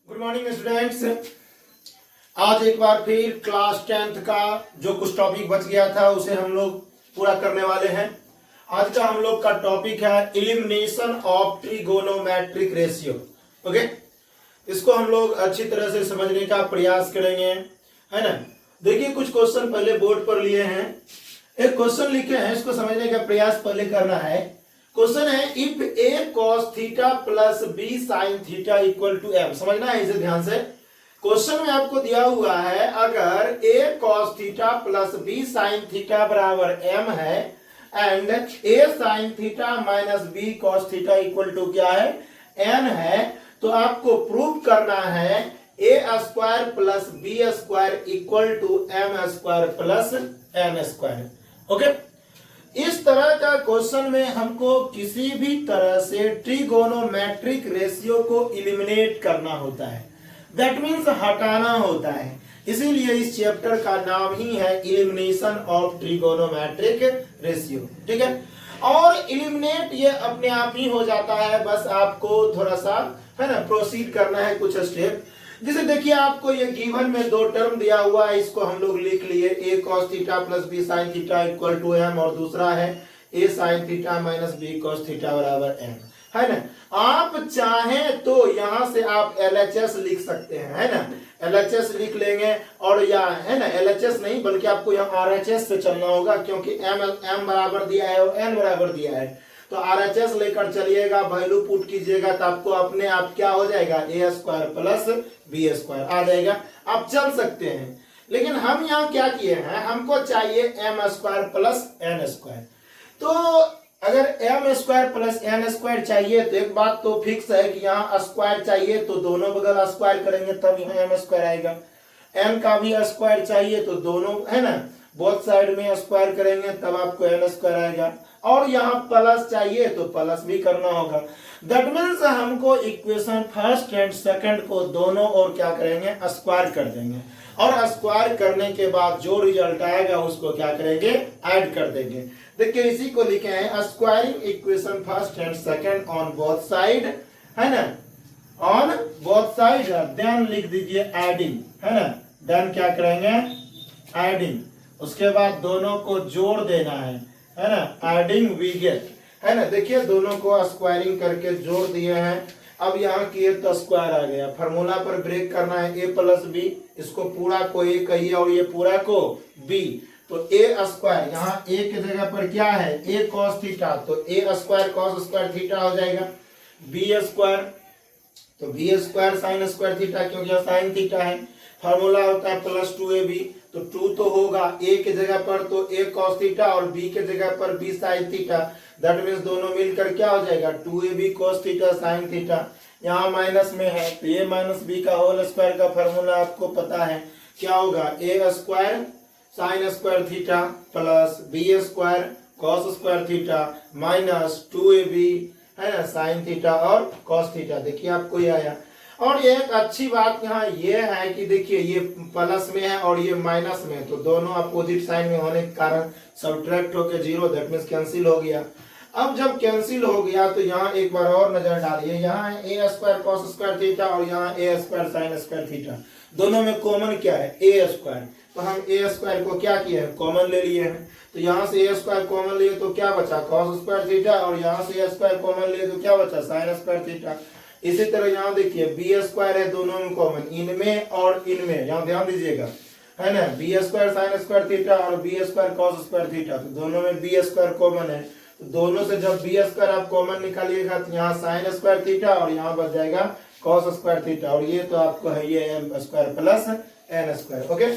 Good morning students. आज एक बार फिर क्लास 10th का जो कुछ टॉपिक बच गया था उसे हम लोग पूरा करने वाले हैं। आज का हम लोग का टॉपिक है elimination of trigonometric ratio. Okay, इसको हम लोग अच्छी तरह से समझने का प्रयास करेंगे, है ना। देखिए, कुछ क्वेश्चन पहले बोर्ड पर लिए हैं, एक क्वेश्चन लिखे हैं, इसको समझने का प्रयास पहले करना है। क्वेश्चन है if A cos theta plus B sign theta equal to M. समझना है इसे ध्यान से। क्वेश्चन में आपको दिया हुआ है अगर A cos theta plus B sign theta बराबर एम है and A sin theta minus B cos theta equal to क्या है, एन है, तो आपको प्रूव करना है A square plus B square equal to M square plus N square. Okay, इस तरह का क्वेश्चन में हमको किसी भी तरह से ट्रिगोनोमेट्रिक रेशियो को एलिमिनेट करना होता है, दैट मीन्स हटाना होता है। इसीलिए इस चैप्टर का नाम ही है एलिमिनेशन ऑफ ट्रिगोनोमेट्रिक रेशियो। ठीक है, और एलिमिनेट ये अपने आप ही हो जाता है, बस आपको थोड़ा सा है ना प्रोसीड करना है कुछ स्टेप। जैसे देखिए, आपको ये गिवन में दो टर्म दिया हुआ है, इसको हम लोग लिख लिए A cos theta plus B sign theta equal to M, और दूसरा है A sin theta minus B cos theta बराबर एम, है ना। आप चाहें तो यहां से आप एलएचएस लिख सकते हैं, है ना, एलएचएस लिख लेंगे, और या है ना एलएचएस नहीं बल्कि आपको यहाँ आरएचएस से चलना होगा, क्योंकि एम बराबर दिया है और एन बराबर दिया है, तो आरएचएस लेकर चलिएगा, वैल्यू पुट कीजिएगा, तो आपको अपने आप क्या हो जाएगा, ए स्क्वायर प्लस बी स्क्वायर आ जाएगा। आप चल सकते हैं, लेकिन हम यहाँ क्या किए हैं, हमको चाहिए M square plus N square. तो अगर M square plus N square चाहिए तो एक बात तो फिक्स है कि यहाँ स्क्वायर चाहिए तो दोनों बगल स्क्वायर करेंगे तब यहाँ एम स्क्वायर आएगा। एन का भी स्क्वायर चाहिए तो दोनों है ना बोथ साइड में स्क्वायर करेंगे तब आपको एन स्क्वायर आएगा, और यहाँ प्लस चाहिए तो प्लस भी करना होगा। दैट मीन्स हमको इक्वेशन फर्स्ट एंड सेकंड को दोनों और क्या करेंगे, स्क्वायर कर देंगे, और स्क्वायर करने के बाद जो रिजल्ट आएगा उसको क्या करेंगे, ऐड कर देंगे। देखिए, इसी को लिखे हैं squaring equation first and second on both side, है ना, ऑन बोथ साइड, देन लिख दीजिए एडिंग, है ना, देन क्या करेंगे, एडिंग, उसके बाद दोनों को जोड़ देना है ना, एडिंग वी गेट, है ना। देखिए, दोनों को स्क्वायरिंग करके जोड़ दिए हैं, अब यहाँ किए तो स्क्वायर आ गया। फार्मूला पर ब्रेक करना है, ए प्लस बी, इसको पूरा को ए कहिए और ये पूरा को बी, तो ए स्क्वायर, यहाँ ए की जगह पर क्या है, ए कॉस थीटा, तो A square cos square theta हो जाएगा। बी स्क्वायर, तो B square sign square theta, क्योंकि यह साइन थीटा है। फार्मूला होता है प्लस 2ab, तो 2 तो होगा a के जगह पर तो a cos थीटा और b के जगह पर b sin theta, that means दोनों मिलकर क्या हो जाएगा, 2ab cos theta sin theta. यहाँ माइनस में है तो a माइनस बी का होल स्क्वायर का फार्मूला आपको पता है, क्या होगा, a square sine square theta plus b square cos square theta minus 2ab, है ना, साइन थीटा और cos थीटा। देखिए, आपको ये आया। और ये एक अच्छी बात यहाँ ये है कि देखिए, ये प्लस में है और ये माइनस में है, तो दोनों अपोजिट साइन में होने के कारण सब्ट्रैक्ट होकर जीरो, दैट मींस कैंसिल हो गया। अब जब कैंसिल हो गया तो यहाँ एक बार और नजर डालिए, यहाँ है A square cos square theta और यहाँ ए स्क्वायर साइन स्क्वायर थीटा, दोनों में कॉमन क्या है, ए स्क्वायर, तो हम ए स्क्वायर को क्या किया है, कॉमन ले लिए हैं, तो यहाँ से ए स्क्वायर कॉमन लिए तो क्या बचा, कॉस स्क्वायर थीटा, और यहाँ से ए स्क्वायर कॉमन लिए तो क्या बचा, साइन स्क्वायर थीटा। इसी तरह यहाँ देखिए, बी स्क्वायर है दोनों में कॉमन, इनमें और इनमें, यहाँ ध्यान दीजिएगा, है ना, B square sign square theta और B square cos square theta, तो दोनों में बी स्क्वायर कॉमन है, तो दोनों से जब बी स्क्वायर आप कॉमन निकालिएगा तो यहाँ साइन स्क्वायर थीटा और यहाँ बच जाएगा कॉस स्क्वायर थीटा, और ये तो आपको है ये M square plus N square. Okay,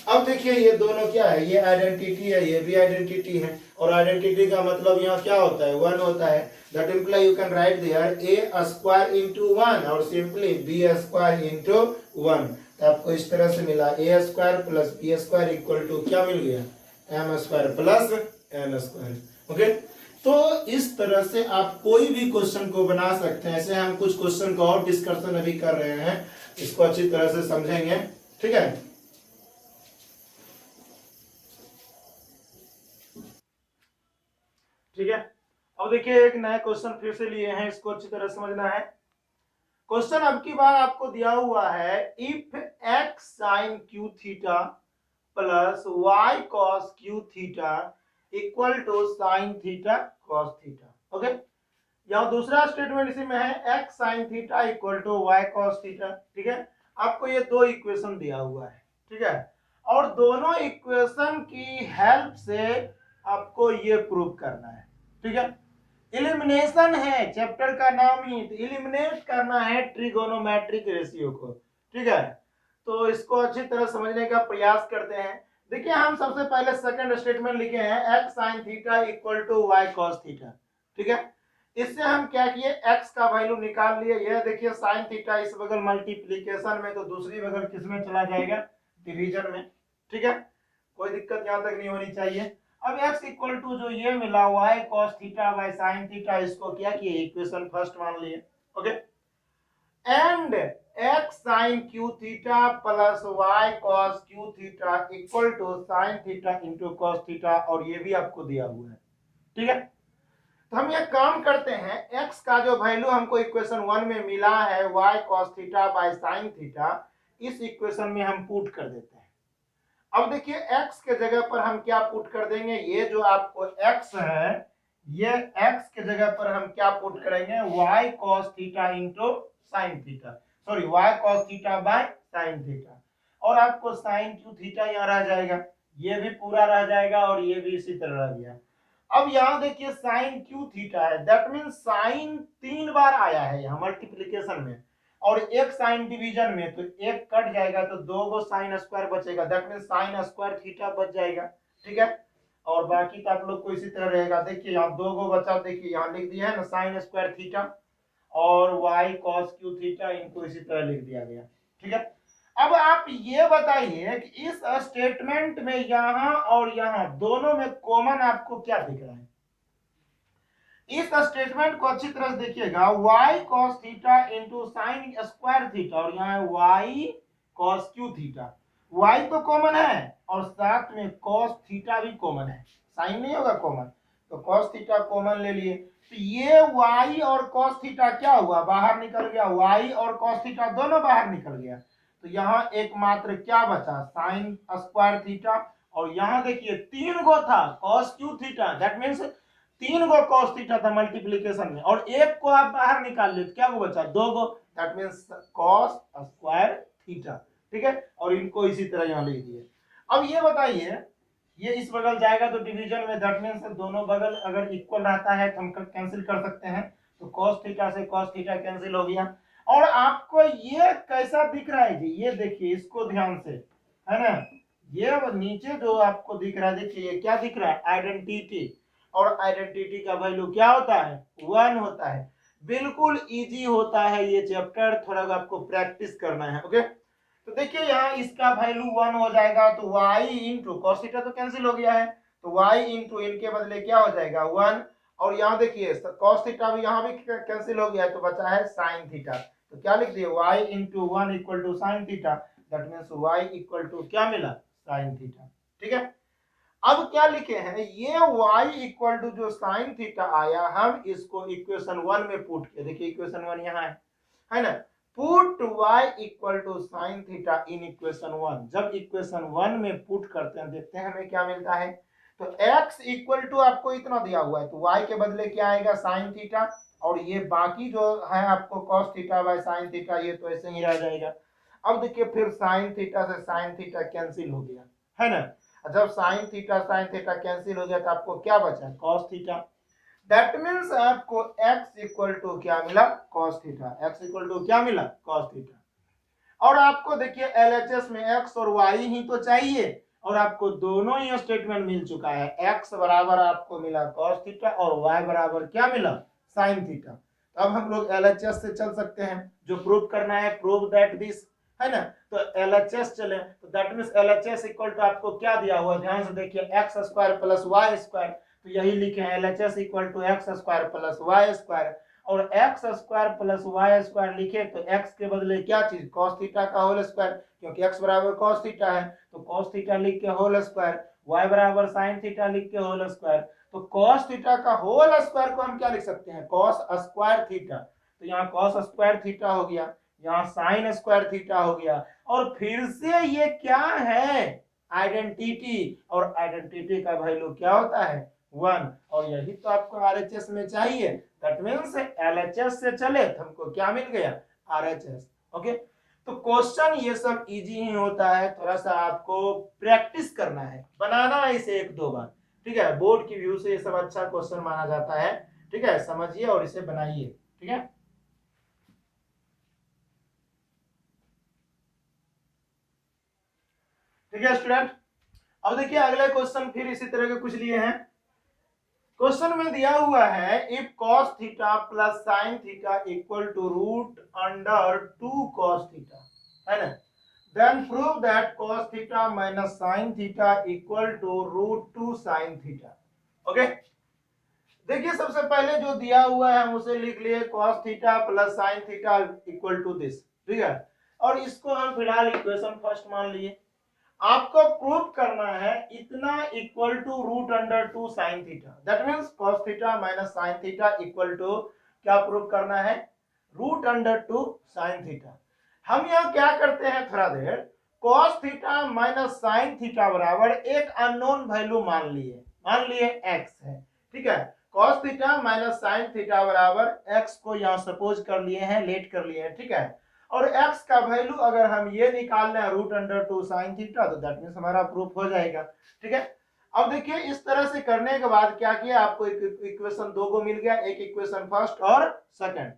अब देखिए, ये दोनों क्या है, ये आइडेंटिटी है, ये भी आइडेंटिटी है, और आइडेंटिटी का मतलब यहाँ क्या होता है, 1 होता है, that imply you can write there A square into 1 और सिंपली बी स्क्वायर इंटू 1, तो आपको इस तरह से मिला A square plus B square equal to क्या मिल गया, M square plus N square. Okay, तो इस तरह से आप कोई भी क्वेश्चन को बना सकते हैं। ऐसे हम कुछ क्वेश्चन का और डिस्कशन अभी कर रहे हैं, इसको अच्छी तरह से समझेंगे, ठीक है। ठीक है, अब देखिए, एक नया क्वेश्चन फिर से लिए हैं, इसको अच्छी तरह समझना है। क्वेश्चन अब की बार आपको दिया हुआ है if X sine Q theta plus Y cos Q theta equal to sine theta cos theta. Okay, यहाँ दूसरा स्टेटमेंट इसी में है X sine theta equal to Y cos theta. ठीक है, आपको ये दो इक्वेशन दिया हुआ है। ठीक है, और दोनों इक्वेशन की हेल्प से आपको ये प्रूव करना है। ठीक है, इलिमिनेशन है, चैप्टर का नाम ही तो इलिमिनेट करना है ट्रिगोनोमेट्रिक रेशियो को। ठीक है, तो इसको अच्छी तरह समझने का प्रयास करते हैं। देखिए, हम सबसे पहले सेकंड स्टेटमेंट लिखे हैं X sine theta equal to Y cos theta. ठीक है, इससे हम क्या किए, x का वैल्यू निकाल लिए। यह देखिए साइन थीटा इस बगल मल्टीप्लीकेशन में, तो दूसरी बगल किस में चला जाएगा, डिवीजन में। ठीक है, कोई दिक्कत यहां तक नहीं होनी चाहिए। अब x इक्वल टू जो ये मिला y cos theta by sin theta, इसको क्या किए, इक्वेशन फर्स्ट मान लिए। Okay, and x sin q theta plus y cos q theta equal to sin theta into cos theta, और ये भी आपको दिया हुआ है। ठीक है, तो हम ये काम करते हैं, x का जो वैल्यू हमको इक्वेशन 1 में मिला है y cos theta by sin theta, इस इक्वेशन में हम पुट कर देते हैं। अब देखिए x के जगह पर हम क्या पुट कर देंगे, ये जो आपको x है, ये x के जगह पर हम क्या पुट करेंगे, y cos theta into sin theta, sorry y cos theta by sin theta, और आपको sin q थीटा यहाँ रह जाएगा, ये भी पूरा रह जाएगा और ये भी इसी तरह रह गया। अब यहां देखिए साइन क्यू थीटा है, दैट मीन साइन 3 बार आया है यहाँ मल्टीप्लिकेशन में, और एक साइन डिवीजन में, तो एक कट जाएगा तो दो गो साइन स्क्वायर बचेगा, that mean sine square theta बच जाएगा। ठीक है, और बाकी तो आप लोग को इसी तरह रहेगा। देखिए यहाँ दो गो बचा, देखिए यहाँ लिख दिया है ना साइन स्क्वायर थीटा और वाई कॉस क्यू थीटा, इनको इसी तरह लिख दिया गया। ठीक है, अब आप ये बताइए कि इस स्टेटमेंट में यहां और यहां दोनों में कॉमन आपको क्या दिख रहा है। इस स्टेटमेंट को अच्छी तरह से देखिएगा, y cos theta into sine square theta, और यहाँ है y cos Q theta. y तो कॉमन है और साथ में cos थीटा भी कॉमन है, साइन नहीं होगा कॉमन, तो cos थीटा कॉमन ले लिए, तो ये y और cos थीटा क्या हुआ, बाहर निकल गया, y और cos थीटा दोनों बाहर निकल गया, तो यहाँ एकमात्र क्या बचा, साइन स्क्वायर थीटा, और यहाँ देखिए 3 गो था cos Q theta, that means 3 go cos theta था मल्टीप्लिकेशन में, और एक को आप बाहर निकाल ले तो क्या बचा, 2 go, that means cos square theta. ठीक है, और इनको इसी तरह यहां लिख दिए। अब ये बताइए, ये इस बगल जाएगा तो डिवीजन में, दैट मींस दोनों बगल अगर इक्वल रहता है तो हम कैंसिल कर सकते हैं, तो cos थीटा से cos थीटा कैंसिल हो गया। और आपको ये कैसा दिख रहा है जी, ये देखिए इसको ध्यान से, है ना, ये नीचे जो आपको दिख रहा है, देखिए ये क्या दिख रहा है, आइडेंटिटी, और आइडेंटिटी का वैल्यू क्या होता है, 1 होता है। बिल्कुल इजी होता है ये चैप्टर, थोड़ा आपको प्रैक्टिस करना है। ओके, तो देखिए यहाँ इसका वैल्यू 1 हो जाएगा, तो y इंटू cos थीटा तो कैंसिल हो गया है, तो y इंटू इनके बदले क्या हो जाएगा 1, और यहाँ देखिए cos थीटा भी यहाँ भी कैंसिल हो गया है, तो बचा है sin थीटा, तो क्या लिख दिए, y into 1 equal to sin theta, that means y equal to क्या मिला, sin थीटा। ठीक है, अब क्या लिखे हैं, ये y इक्वल टू जो साइन थीटा आया, हम इसको इक्वेशन 1 में पुट किए, देखिए इक्वेशन 1 यहाँ है ना, put y equal to sine theta in equation 1। जब इक्वेशन 1 में पुट करते हैं, देखते हैं हमें क्या मिलता है, तो x इक्वल टू आपको इतना दिया हुआ है, तो y के बदले क्या आएगा, साइन थीटा, और ये बाकी जो है आपको cos theta bye sine theta, ये तो ऐसे ही रह जाएगा। अब देखिए फिर साइन थीटा से साइन थीटा कैंसिल हो गया, है ना, जब साइन थीटा कैंसिल हो गया तो आपको क्या बचा, cos थीटा, दैट मींस आपको x इक्वल टू क्या मिला, cos theta, x equal to क्या मिला, cos थीटा। और आपको देखिए LHS में x और y ही तो चाहिए, और आपको दोनों ही स्टेटमेंट मिल चुका है, x बराबर आपको मिला cos थीटा और y बराबर क्या मिला, sin थीटा। अब हम लोग LHS से चल सकते हैं, जो प्रूव करना है, प्रूव दैट दिस, है ना, तो LHS चले, तो that means LHS equal to आपको क्या दिया हुआ, ध्यान से देखिए, X square plus Y square, तो यही लिखे हैं LHS equal to X square plus Y square, और X square plus Y square लिखे तो एक्स के बदले क्या चीज, cos थीटा का होल स्क्वायर, क्योंकि x बराबर cos थीटा है, तो cos थीटा लिख के होल स्क्वायर, y बराबर sin थीटा लिख के होल स्क्वायर, तो cos थीटा का होल स्क्वायर को हम क्या लिख सकते हैं, cos स्क्वायर थीटा, तो यहाँ कॉस स्क्वायर थीटा हो गया, यहाँ साइन स्क्वायर थीटा हो गया, और फिर से ये क्या है, आइडेंटिटी, और आइडेंटिटी का वैल्यू क्या होता है 1, और यही तो आपको आरएचएस में चाहिए। दैट मींस एलएचएस से चले तो हमको क्या मिल गया, आरएचएस। ओके, तो क्वेश्चन ये सब इजी ही होता है, थोड़ा सा आपको प्रैक्टिस करना है, बनाना है इसे 1-2 बार, ठीक है। बोर्ड की व्यू से ये सब अच्छा क्वेश्चन माना जाता है, ठीक है, समझिए और इसे बनाइए, ठीक है। ठीक है स्टूडेंट, अब देखिए अगले क्वेश्चन फिर इसी तरह के कुछ लिए हैं। क्वेश्चन में दिया हुआ है if cos theta plus sin theta equal to root under 2 cos theta, है ना, then prove that cos theta minus sin theta equal to root 2 sin theta. Okay, देखिए सबसे पहले जो दिया हुआ है हम उसे लिख लिए cos theta plus sin theta equal to this, ठीक है, और इसको हम फिलहाल इक्वेशन फर्स्ट मान लिए। आपको प्रूव करना है इतना equal to root under 2 sine theta, that means cos theta minus sin theta equal to क्या प्रूव करना है, रूट अंडर 2 साइन थीटा। हम यहाँ क्या करते हैं, थोड़ा देर cos theta minus sin theta बराबर एक अननोन वैल्यू मान लिए x है, ठीक है। cos theta minus sin theta बराबर x को यहाँ सपोज कर लिए हैं, लेट कर लिए हैं, ठीक है, और x का वैल्यू अगर हम ये निकाल लें रूट अंडर 2 साइन थीटा, तो दैट मींस हमारा प्रूफ हो जाएगा, ठीक है। अब देखिए इस तरह से करने के बाद क्या किया, आपको इक्वेशन 2 को मिल गया, एक इक्वेशन फर्स्ट और सेकंड।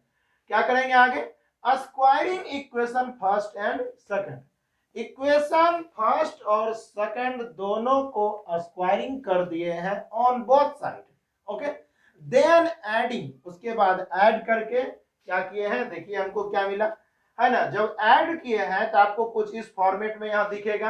क्या करेंगे आगे, squaring equation first and second, equation first और सेकंड दोनों को स्क्वायरिंग कर दिए हैं on both side. Okay, then adding, उसके बाद ऐड करके क्या किए हैं, देखिए हमको क्या मिला, है ना, जब ऐड किए हैं तो आपको कुछ इस फॉर्मेट में यहां दिखेगा।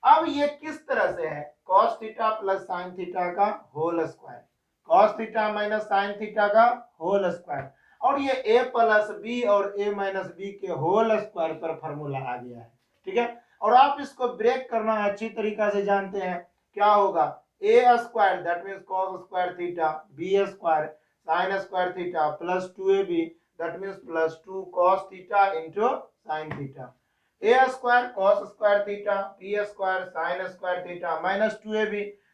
अब ये किस तरह से है, cos theta plus sine theta का whole square, cos theta minus sine theta का होल स्क्वायर, और ये a प्लस बी और a माइनस बी के होल स्क्वायर पर फॉर्मूला आ गया है, ठीक है। और आप इसको ब्रेक करना अच्छी तरीका से जानते हैं, क्या होगा, a square that means cos square theta, b square sine square theta plus 2ab that means plus 2 cos theta into sin theta, a square cos square theta, b square sin square theta minus 2ab,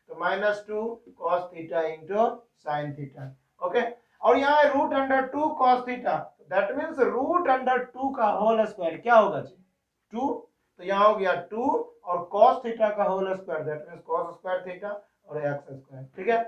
तो minus 2 cos theta into sin theta। Okay, और यहाँ root under 2 cos theta, that means root under 2 का whole square क्या होगा जी, 2, तो यहाँ हो गया 2 और cos theta का whole square that means cos square theta और x स्क्वायर, ठीक है।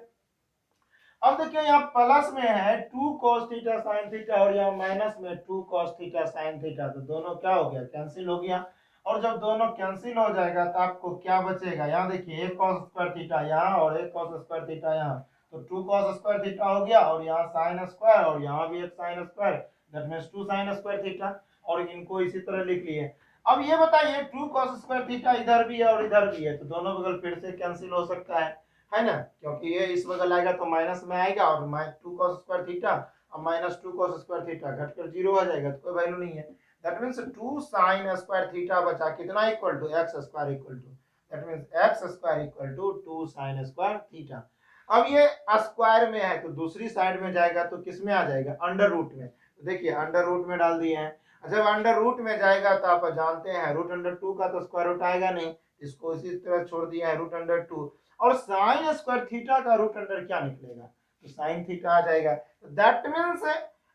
अब देखिए यहाँ प्लस में है 2 cos थीटा sin थीटा और यहाँ माइनस में 2 cos थीटा sin थीटा, तो दोनों क्या हो गया, कैंसिल हो गया, और जब दोनों कैंसिल हो जाएगा तो आपको क्या बचेगा, यहाँ देखिए एक cos स्क्वायर थीटा यहाँ और एक cos स्क्वायर थीटा यहाँ, तो 2 cos स्क्वायर थीटा हो गया और यहाँ sin स्क्वायर और यहाँ भी एक sin square, that means 2 sin square theta, और इनको इसी तरह लिख लिए। अब ये बताइए 2 cos स्क्वायर थीटा इधर भी है और इधर भी है, तो दोनों बगल फिर से कैंसिल हो सकता है ना, क्योंकि ये इस बगल आएगा तो माइनस में आएगा और 2 cos स्क्वायर थीटा और माइनस 2 cos स्क्वायर थीटा घटकर 0 आ जाएगा, तो कोई वैल्यू नहीं है। That means 2 sin square theta बचा कितना equal to x square equal to, that means x square equal to 2 sin square theta. अब ये स्क्वायर में है तो दूसरी साइड में जाएगा तो किस में आ जाएगा, अंडर रूट में, तो देखिए अंडर रूट में डाल दिए हैं, जब अंडर रूट में जाएगा तो आप जानते हैं रूट अंडर 2 का तो स्क्वायर रूट आएगा नहीं, इसको इसी तरह छोड़ दिया है रूट अंडर 2, और साइन स्क्वायर थीटा का रूट अंडर क्या निकलेगा, तो साइन थीटा आ जाएगा। तो दैट मींस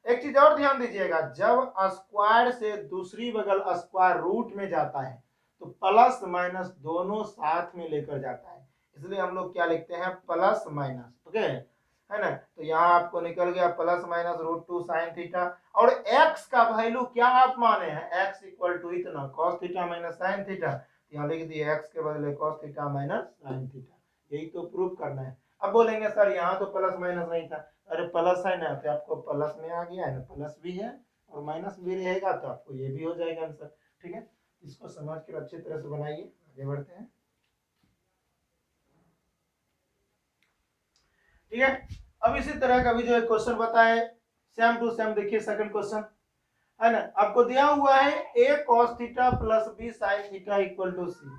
एक चीज और ध्यान दीजिएगा, जब स्क्वायर से दूसरी बगल स्क्वायर रूट में जाता है तो प्लस माइनस दोनों साथ में लेकर जाता है, इसलिए हम लोग क्या लिखते हैं, प्लस माइनस, ओके, है ना। तो यहाँ आपको निकल गया plus minus root 2 sine theta, और x का वैल्यू क्या आप माने हैं, x इक्वल टू इतना cos theta minus sine theta, यहाँ लिख दिए x के बदले cos theta minus sine theta, यही तो प्रूव करना है। अब बोलेंगे सर यहाँ तो प्लस माइनस नहीं था, अरे प्लस है ना, तो आपको प्लस में आ गया है ना, प्लस भी है और माइनस भी रहेगा तो आपको ये भी हो जाएगा आंसर, ठीक है। इसको समझ कर अच्छी तरह से बनाइए, आगे बढ़ते हैं, ठीक है। अब इसी तरह का भी जो एक क्वेश्चन बताए सेम टू सेम, देखिए सेकंड क्वेश्चन है ना, आपको दिया हुआ है a cos theta plus b sin theta equal to c,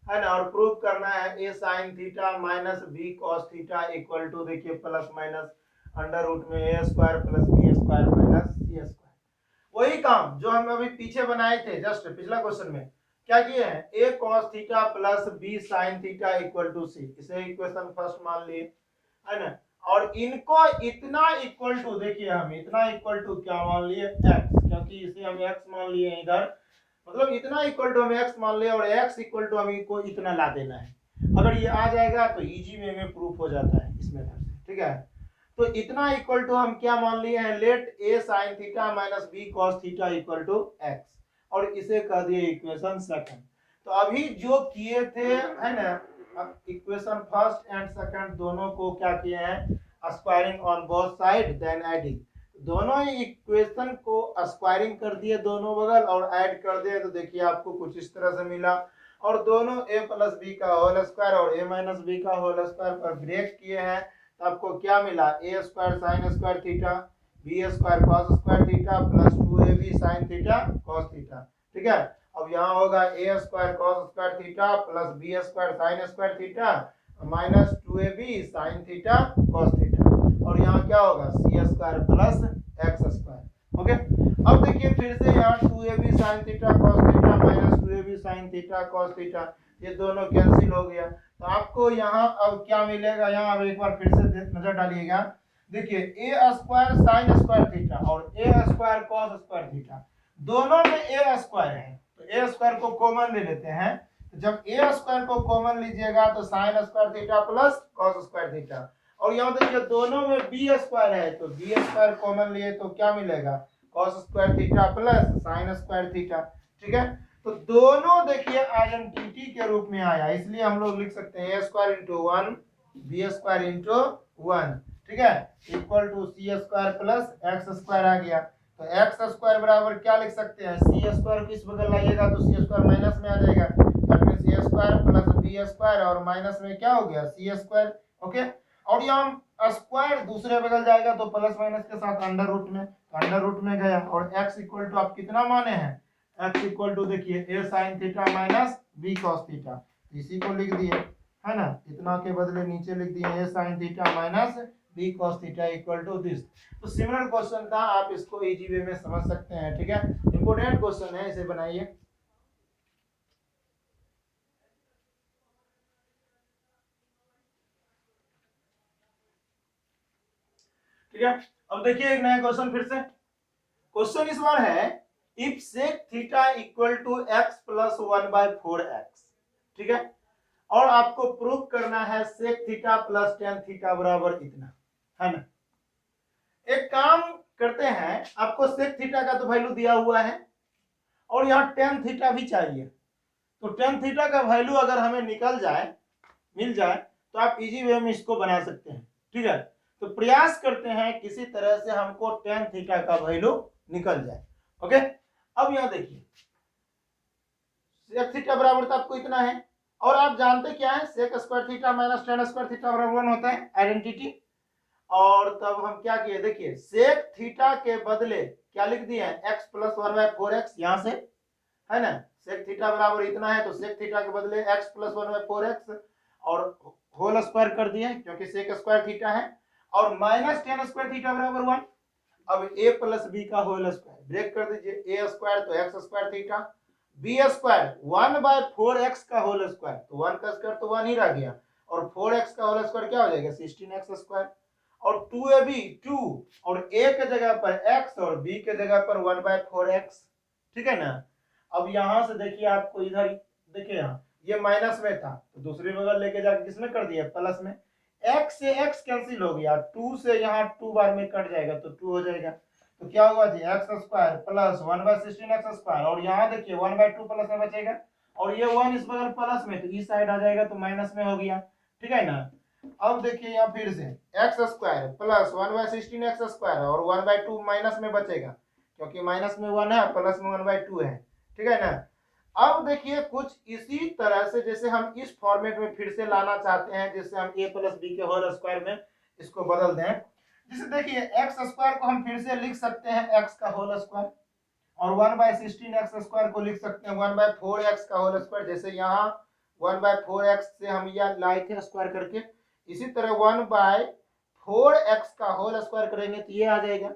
है ना, और प्रूव करना है a sin theta minus b cos theta equal to, देखिए प्लस माइनस अंडर रूट में a square plus b square minus c square, वही काम जो हम अभी पीछे बनाए थे जस्ट पिछला क्वेश्चन में, क्या किए हैं, a cos theta plus b sin theta equal to c, इसे इक्वेशन फर्स्ट मान लिए, है ना। और इनको इतना इक्वल टू, देखिए हम इतना इक्वल टू क्या मान लिए, x, क्योंकि इसे हम x मान लिए इधर, मतलब इतना इक्वल टू हम x मान लिए और x इक्वल टू हमें को इतना ला देना है। अगर ये आ जाएगा तो इजी वे में प्रूफ हो जाता है इस मेथड से, ठीक है। तो इतना इक्वल टू हम क्या मान लिए हैं, let a sin theta minus b cos theta equal to x, और इसे कह दिए इक्वेशन सेकंड। तो अभी जो किए थे, है ना, इक्वेशन फर्स्ट एंड सेकंड दोनों को क्या किए हैं, squaring on both side then adding, दोनों ही इक्वेशन को स्क्वायरिंग कर दिए दोनों बगल और ऐड कर दिए, तो देखिए आपको कुछ इस तरह से मिला। और दोनों a प्लस बी का होल स्क्वायर और a माइनस बी का होल स्क्वायर पर ब्रेक किए हैं, तो आपको क्या मिला, a square sine square theta b square cos square theta plus 2ab sign theta cos theta, ठीक है। अब यहाँ होगा a square cos square theta plus b square sine square theta minus 2ab sign theta cos theta, और यहाँ क्या होगा c square plus x square. Okay, अब देखिए फिर से यहाँ 2ab sign theta cos theta minus 2ab sign theta cos theta, ये दोनों कैंसिल हो गया। तो आपको यहाँ अब क्या मिलेगा, यहाँ अब एक बार फिर से नजर डालिएगा, देखिए a square sine square theta और a square cos square theta, दोनों में a स्क्वायर है, तो a स्क्वायर को कॉमन ले लेते हैं। तो जब a स्क्वायर को कॉमन लीजिएगा तो sign square theta plus cos square theta, और यहाँ देखिए दोनों में b स्क्वायर है, तो b स्क्वायर कॉमन लिए तो क्या मिलेगा, cos square theta plus sign square theta, ठीक है। तो दोनों देखिए आइडेंटिटी के रूप में आया, इसलिए हम लोग लिख सकते हैं a square into 1 b square into 1, ठीक है, equal to c square plus x square आ गया। तो x स्क्वायर बराबर क्या लिख सकते हैं, c स्क्वायर किस बगल लाइएगा तो c स्क्वायर माइनस में आ जाएगा, that means a square plus b square और माइनस में क्या हो गया c स्क्वायर। ओके, और यहाँ स्क्वायर दूसरे बगल जाएगा तो प्लस माइनस के साथ अंडर रूट में, तो अंडर रूट में गया, और x इक्वल टू आप कितना माने हैं, x इक्वल टू देखिए a sin theta minus b cos theta, इसी को लिख दिए, है ना, इतना के बदले नीचे लिख दिए a sin theta minus b cos theta equal to this. तो सिमिलर क्वेश्चन था, आप इसको इजी वे में समझ सकते हैं, ठीक है, इंपोर्टेंट क्वेश्चन है, इसे बनाइए। ठीक है, अब देखिए एक नया क्वेश्चन फिर से, क्वेश्चन इस बार है if sec theta equal to x plus 1/4x, ठीक है, और आपको प्रूव करना है sec theta plus tan theta बराबर इतना, है ना। एक काम करते हैं, आपको sec थीटा का तो वैल्यू दिया हुआ है और यहाँ tan थीटा भी चाहिए, तो tan थीटा का वैल्यू अगर हमें निकल जाए, मिल जाए, तो आप इजी वे में इसको बना सकते हैं, ठीक है। तो प्रयास करते हैं किसी तरह से हमको tan थीटा का वैल्यू निकल जाए। ओके, अब यहाँ देखिए sec थीटा बराबर तो आपको इतना है, और आप जानते क्या है, sec square theta minus tan square theta बराबर 1 होता है, आइडेंटिटी। और तब हम क्या किए, देखिए sec थीटा के बदले क्या लिख दिए, x प्लस 1/4x, यहाँ से, है ना, sec थीटा बराबर इतना है, तो sec थीटा के बदले x प्लस 1/4x और होल स्क्वायर कर दिए क्योंकि sec स्क्वायर थीटा है, और माइनस tan स्क्वायर थीटा बराबर 1। अब a प्लस b का होल स्क्वायर ब्रेक कर दीजिए, a स्क्वायर तो x square theta, b square 1/4x का होल स्क्वायर, तो 1 का स्क्वायर तो 1 ही रह गया, और 4x का होल स्क्वायर क्या हो जाएगा 16x स्क्वायर, और 2ab 2, और a के जगह पर x और b के जगह पर 1/4x, ठीक है ना। अब यहां से देखिए आपको इधर देखिए, यहाँ ये माइनस में था तो दूसरी बगल लेके जाके किसमें कर दिया, प्लस में, x से x कैंसिल हो गया, 2 से यहाँ 2 बार में कट जाएगा तो 2 हो जाएगा, तो क्या होगा जी x square plus 1/16x square, और यहाँ देखिए 1/2 प्लस में बचेगा, और ये 1 इस बगल प्लस में तो इस साइड आ जाएगा तो माइनस में हो गया, ठीक है ना। अब देखिए यहाँ फिर से x square plus 1/16x square और 1/2 माइनस में बचेगा, क्योंकि माइनस में 1 है प्लस में 1/2 है, ठीक है ना। अब देखिए कुछ इसी तरह से जैसे हम इस फॉर्मेट में फिर से लाना चाहते हैं, जिससे हम a प्लस बी के होल स्क्वायर में इसको बदल दें, जिसे देखिए एक्स स्क्वायर को हम फिर से लिख सकते हैं x का होल स्क्वायर, और 1/16x स्क्वायर को लिख सकते हैं 1/4x का होल स्क्वायर, जैसे यहाँ 1/4x से हम यह लाए थे स्क्वायर करके, इसी तरह 1/4x का होल स्क्वायर करेंगे तो ये आ जाएगा।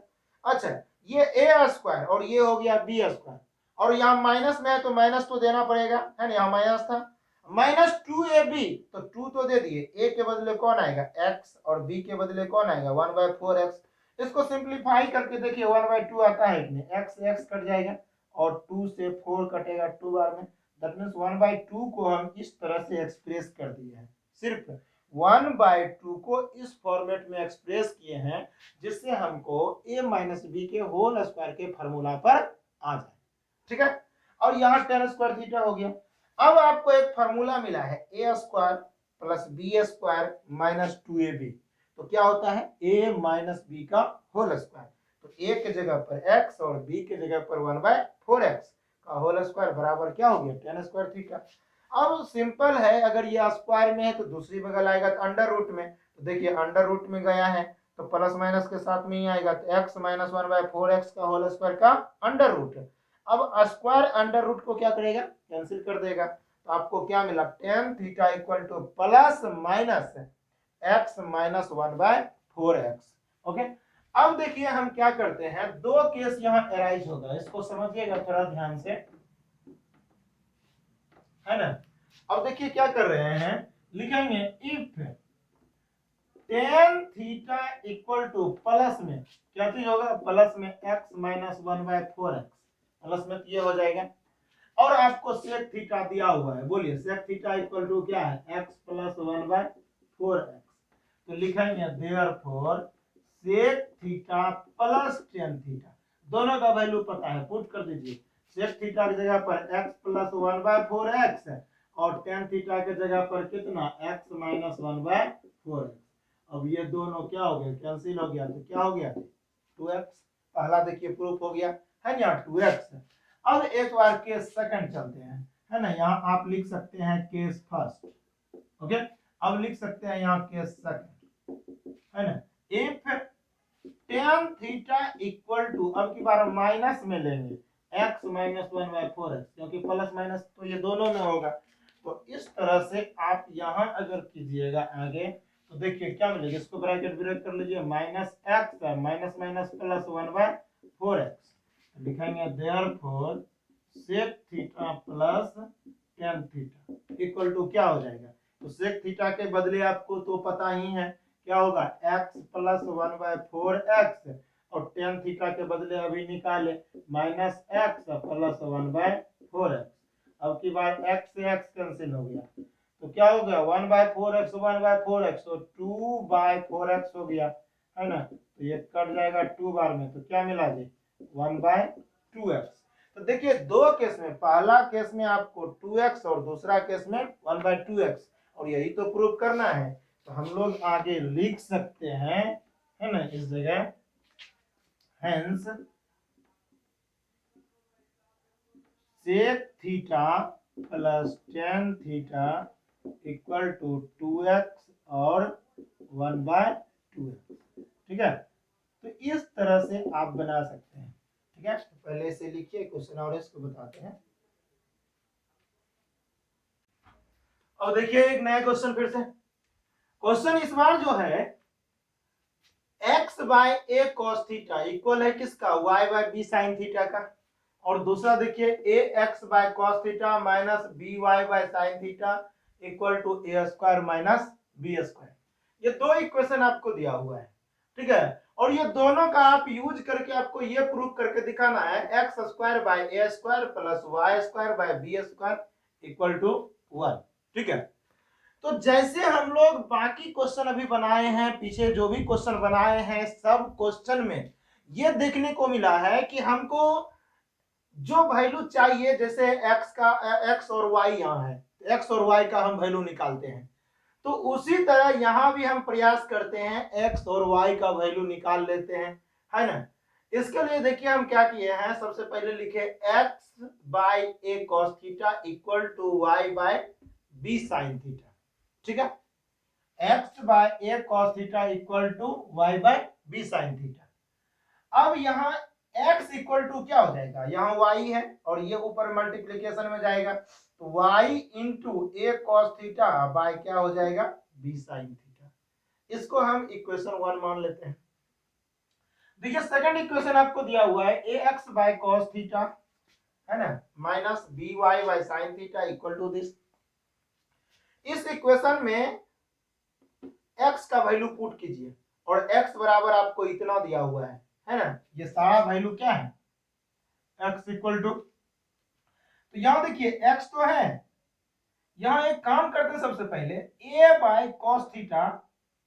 अच्छा, ये ए स्क्वायर और ये हो गया बी स्क्वायर, और यहाँ माइनस में है तो माइनस तो देना पड़ेगा, है ना, यहाँ माइनस था, माइनस 2ab, तो 2 तो दे दिए, a के बदले कौन आएगा x, और b के बदले कौन आएगा 1/4x। इसको सिंप्लीफाई करके देखिए 1/2 आता है कि नहीं, x कट जाएगा और 2 से 4 कटेगा 2 बार में, दैट मीन्स 1/2 को हम इस तरह से एक्सप्रेस कर दिए हैं, सिर्फ 1/2 को इस फॉर्मेट में एक्सप्रेस किए हैं जिससे हमको a माइनस बी के होल स्क्वायर के फॉर्मूला पर आ जाए, ठीक है। और यहाँ tan स्क्वायर थीटा हो गया। अब आपको एक फॉर्मूला मिला है a square plus B square minus 2ab, तो क्या होता है a माइनस बी का होल स्क्वायर, तो a के जगह पर x और b के जगह पर 1/4x का होल स्क्वायर बराबर क्या हो गया tan स्क्वायर थीटा। अब सिंपल है, अगर ये स्क्वायर में है तो दूसरी बगल आएगा तो अंडर रूट में, तो देखिए अंडर रूट में गया है तो प्लस माइनस के साथ में ही आएगा, तो x माइनस 1/4x का होल स्क्वायर का अंडर रूट। अब स्क्वायर अंडर रूट को क्या करेगा, कैंसिल कर देगा, तो आपको क्या मिला tan theta equal two plus minus x minus 1/4x। Okay, अब देखिए हम क्या करते हैं, दो केस यहाँ अराइज होगा, इसको समझिएगा थोड़ा ध्यान से, है ना। अब देखिए क्या कर रहे हैं, लिखेंगे if tan theta equal two plus में क्या चीज होगा, प्लस में x माइनस 1/4x, प्लस में ये हो जाएगा, और आपको sec थीटा दिया हुआ है, बोलिए sec थीटा इक्वल टू क्या है x प्लस 1/4x, तो लिखेंगे therefore sec theta plus tan theta, दोनों का वैल्यू पता है, पुट कर दीजिए, sec थीटा की जगह पर x प्लस 1/4x और tan थीटा के जगह पर कितना x माइनस 1/4x। अब ये दोनों क्या हो गए, कैंसिल हो गया, तो क्या हो गया 2x, पहला देखिए प्रूफ हो गया, है ना 2x। अब एक बार केस सेकंड चलते हैं, है ना, यहाँ आप लिख सकते हैं केस फर्स्ट, ओके, अब लिख सकते हैं यहाँ केस सेकंड, है ना, if tan theta equal to, अब की बार माइनस में लेंगे x माइनस 1/4x, क्योंकि प्लस माइनस तो ये दोनों में होगा, तो इस तरह से आप यहाँ अगर कीजिएगा आगे तो देखिए क्या मिलेगा, इसको ब्रैकेट ब्रेक कर लीजिए, minus x minus minus plus 1/4x, लिखेंगे therefore sec theta plus tan theta equal to क्या हो जाएगा, तो sec थीटा के बदले आपको तो पता ही है क्या होगा x प्लस 1/4x, और tan थीटा के बदले अभी निकाले माइनस x प्लस 1/4x। अब की बार x से x कैंसिल हो गया, तो क्या हो गया 1/4x 1/4x, तो 2/4x हो गया, है ना, तो ये कट जाएगा 2 बार में, तो क्या मिला जी 1/2x। तो देखिए दो केस में, पहला केस में आपको 2x और दूसरा केस में 1/2x, और यही तो प्रूव करना है, तो हम लोग आगे लिख सकते हैं, है ना, इस जगह hence sec theta plus tan theta equal to 2x और 1/2x, ठीक है, तो इस तरह से आप बना सकते हैं, ठीक है। पहले से लिखिए क्वेश्चन और इसको बताते हैं। अब देखिए एक नया क्वेश्चन फिर से, क्वेश्चन इस बार जो है x by a cos theta equal है किसका y by b sin theta का, और दूसरा देखिए ax by cos theta minus by by sin theta equal to a square minus b square, ये दो इक्वेशन आपको दिया हुआ है, ठीक है, और ये दोनों का आप यूज करके आपको ये प्रूव करके दिखाना है x square by a square plus Y square by b square equal to 1, ठीक है। तो जैसे हम लोग बाकी क्वेश्चन अभी बनाए हैं, पीछे जो भी क्वेश्चन बनाए हैं, सब क्वेश्चन में ये देखने को मिला है कि हमको जो वैल्यू चाहिए, जैसे x का x और y यहाँ है, x और y का हम वैल्यू निकालते हैं, तो उसी तरह यहाँ भी हम प्रयास करते हैं x और y का वैल्यू निकाल लेते हैं, है ना। इसके लिए देखिए हम क्या किए हैं, सबसे पहले लिखे x by a cos theta equal to y by b sin theta, ठीक है, x by a cos theta equal to y by b sin theta. अब यहाँ x इक्वल टू क्या हो जाएगा, यहाँ y है और ये ऊपर मल्टीप्लीकेशन में जाएगा, तो y into a cos theta bye क्या हो जाएगा b sin थीटा, इसको हम इक्वेशन 1 मान लेते हैं। देखिए सेकंड इक्वेशन आपको दिया हुआ है a x by cos theta, है ना, minus b y by sine theta equal to this. इस इक्वेशन में x का वैल्यू पुट कीजिए और x बराबर आपको इतना दिया हुआ है ना, ये सारा वैल्यू क्या है, x इक्वल टू, तो यहां देखिए x तो है, यहां एक काम करते हैं, सबसे पहले a बाय कॉस थीटा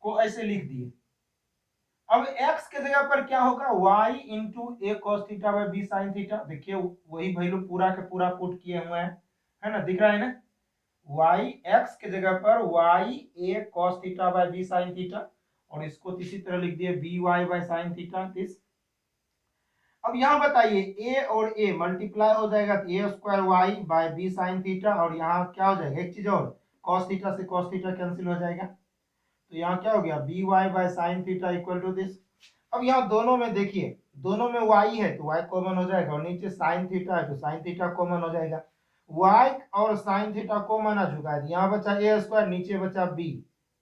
को ऐसे लिख दिए। अब x के जगह पर क्या होगा, y into a cos theta by b sign theta. देखिए वही वैल्यू पूरा के पूरा पुट किए हुए हैं, है ना, दिख रहा है ना, y x के जगह पर y a cos theta by b sin theta, और इसको इसी तरह लिख दिए b y by sin theta this. अब यहां बताइए a और a मल्टीप्लाई हो जाएगा तो a square y by b sin theta, और यहां क्या हो जाएगा, एक चीज और, cos थीटा से cos थीटा कैंसिल हो जाएगा, तो यहां क्या हो गया b y by sin theta equal to this. अब यहां दोनों में देखिए, दोनों में y है तो y कॉमन हो जाएगा, और नीचे sin थीटा है तो sin थीटा कॉमन हो जाएगा, y और sin थीटा कॉमन आ चुका है, यहाँ बचा a स्क्वायर, नीचे बचा b,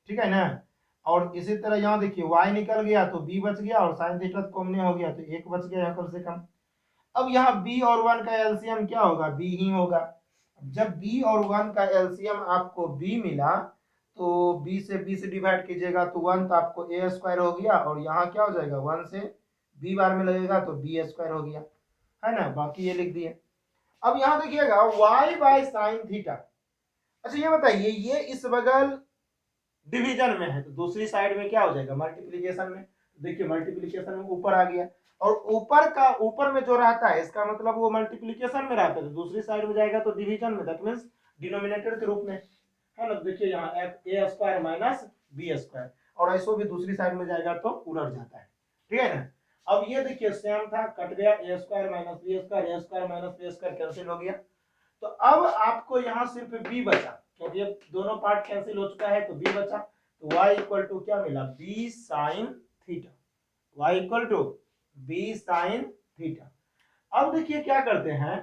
ठीक है ना, और इसी तरह यहाँ देखिए y निकल गया तो b बच गया, और sin थीटा कॉमन हो गया तो एक बच गया कम से कम। अब यहाँ b और 1 का एलसीएम क्या होगा, b ही होगा। जब b और 1 का एलसीएम आपको b मिला तो b से b से डिवाइड कीजिएगा तो 1 तो आपको a स्क्वायर हो गया, और यहाँ क्या हो जाएगा, 1 से b बार में लगेगा तो b स्क्वायर हो गया, है ना, बाकी ये लिख दिए। अब यहां देखिएगा y बाय साइन थीटा। अच्छा ये बताइए, ये इस बगल डिवीजन में है तो दूसरी साइड में क्या हो जाएगा, मल्टीप्लिकेशन में। देखिए मल्टीप्लिकेशन में ऊपर आ गया, और ऊपर में जो रहता है इसका मतलब वो मल्टीप्लिकेशन में रहता है, तो दूसरी साइड में जाएगा तो डिवीजन में, दैट मींस डिनोमिनेटर के रूप में, है ना। देखिए यहाँ a square minus b square, और ऐसो भी दूसरी साइड में जाएगा तो उलट जाता है, ठीक है ना। अब ये देखिए सेम था, कट गया, a square minus b square, a square minus b square cancel हो गया, तो अब आपको यहाँ सिर्फ b बचा, क्योंकि ये दोनों पार्ट कैंसिल हो चुका है तो b बचा, तो y इक्वल टू क्या मिला, b sine theta, y equal to b sine theta. अब देखिए क्या करते हैं,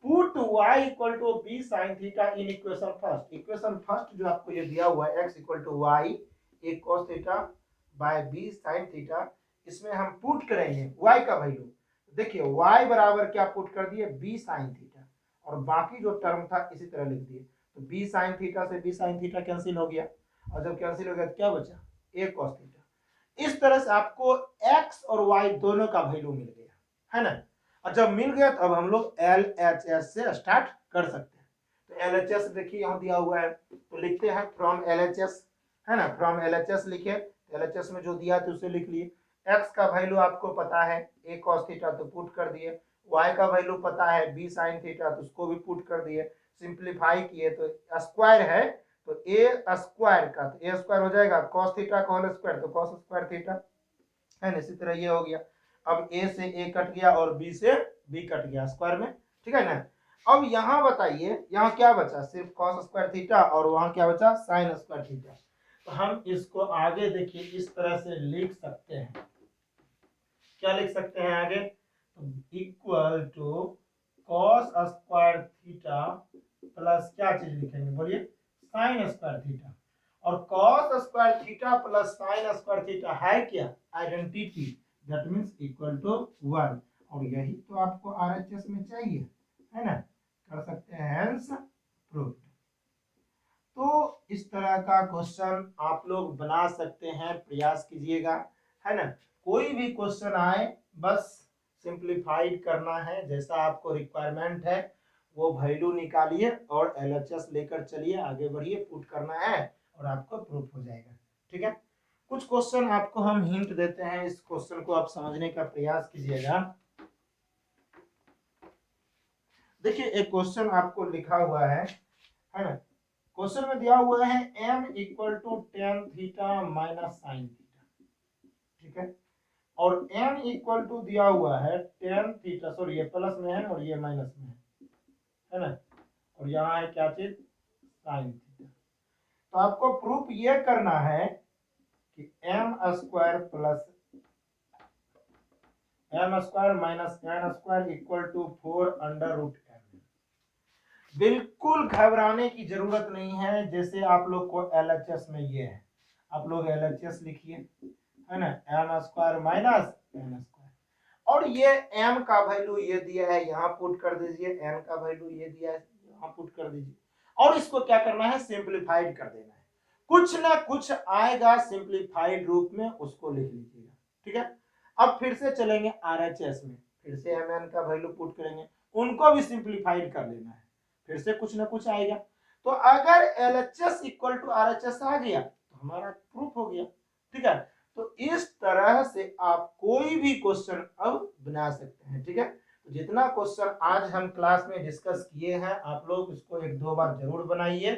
put y equal to b sine theta in equation first. Equation first जो आपको ये दिया हुआ है x equal to y a cos theta by b sine theta, इसमें हम पुट करेंगे y का वैल्यू। देखिए y बराबर क्या पुट कर दिए, b साइन थीटा, और बाकी जो टर्म था इसी तरह लिख दिए, तो b साइन थीटा से b साइन थीटा कैंसिल हो गया, और जब कैंसिल हो गया तो क्या बचा, a cos थीटा। इस तरह से आपको x और y दोनों का वैल्यू मिल गया, है ना। और जब मिल गया तो अब हम लोग LHS से स्टार्ट कर सकते हैं। तो LHS देखिए यहाँ दिया हुआ है, तो लिखते हैं फ्रॉम LHS, है ना, फ्रॉम LHS लिखे, LHS में जो दिया था उसे लिख लिए। x का वैल्यू आपको पता है a cos थीटा, तो पुट कर दिए, y का वैल्यू पता है b sin थीटा, तो उसको भी पुट कर दिए, सिंप्लीफाई किए तो स्क्वायर है तो a स्क्वायर का, तो a स्क्वायर हो जाएगा cos थीटा का होल स्क्वायर, तो cos स्क्वायर थीटा, है ना, इसी तरह ये हो गया। अब a से a कट गया और b से b कट गया स्क्वायर में, ठीक है ना। अब यहाँ बताइए, यहाँ क्या बचा, सिर्फ cos स्क्वायर थीटा, और वहां क्या बचा, sin स्क्वायर थीटा। तो हम इसको आगे देखिए इस तरह से लिख सकते हैं, क्या लिख सकते हैं आगे, equal to cos square theta plus क्या चीज लिखेंगे, बोलिए, sin स्क्वायर थीटा। और cos square theta plus sin square theta है क्या, identity, that means equal to 1, और यही तो आपको RHS में चाहिए, है ना, कर सकते हैं, हेंस प्रूव्ड। तो इस तरह का क्वेश्चन आप लोग बना सकते हैं, प्रयास कीजिएगा, है ना। कोई भी क्वेश्चन आए बस सिंप्लीफाइड करना है, जैसा आपको रिक्वायरमेंट है वो वैल्यू निकालिए और LHS लेकर चलिए, आगे बढ़िए, पुट करना है और आपको प्रूफ हो जाएगा, ठीक है। कुछ क्वेश्चन आपको हम हिंट देते हैं, इस क्वेश्चन को आप समझने का प्रयास कीजिएगा। देखिए एक क्वेश्चन आपको लिखा हुआ है ना, क्वेश्चन में दिया हुआ है m equal to tan theta minus sine theta, ठीक है, और n इक्वल टू दिया हुआ है टेन थीटा, सॉरी ये प्लस में है और ये माइनस में है ना, और यहाँ है क्या चीज, साइन थीटा। तो आपको प्रूफ ये करना है कि m square plus m square minus n square equal to 4 under root m। बिल्कुल घबराने की जरूरत नहीं है, जैसे आप लोग को LHS में ये है, आप लोग LHS लिखिए, है ना, m square minus n square, और ये m का वैल्यू ये दिया है, यहाँ पुट कर दीजिए, n का वैल्यू ये दिया है, यहाँ पुट कर दीजिए, और इसको क्या करना है, सिंप्लीफाइड कर देना है। कुछ ना कुछ आएगा सिंप्लीफाइड रूप में, उसको लिख लीजिएगा, ठीक है। अब फिर से चलेंगे RHS में, फिर से mn का वैल्यू पुट करेंगे, उनको भी सिंप्लीफाइड कर लेना है, फिर से कुछ ना कुछ आएगा। तो अगर LHS इक्वल टू RHS आ गया तो हमारा प्रूफ हो गया, ठीक है। तो इस तरह से आप कोई भी क्वेश्चन अब बना सकते हैं, ठीक है। तो जितना क्वेश्चन आज हम क्लास में डिस्कस किए हैं, आप लोग इसको 1-2 बार जरूर बनाइए,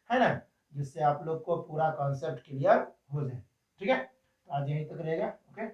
है ना, जिससे आप लोग को पूरा कॉन्सेप्ट क्लियर हो जाए, ठीक है। तो आज यहीं तक रहेगा, ओके।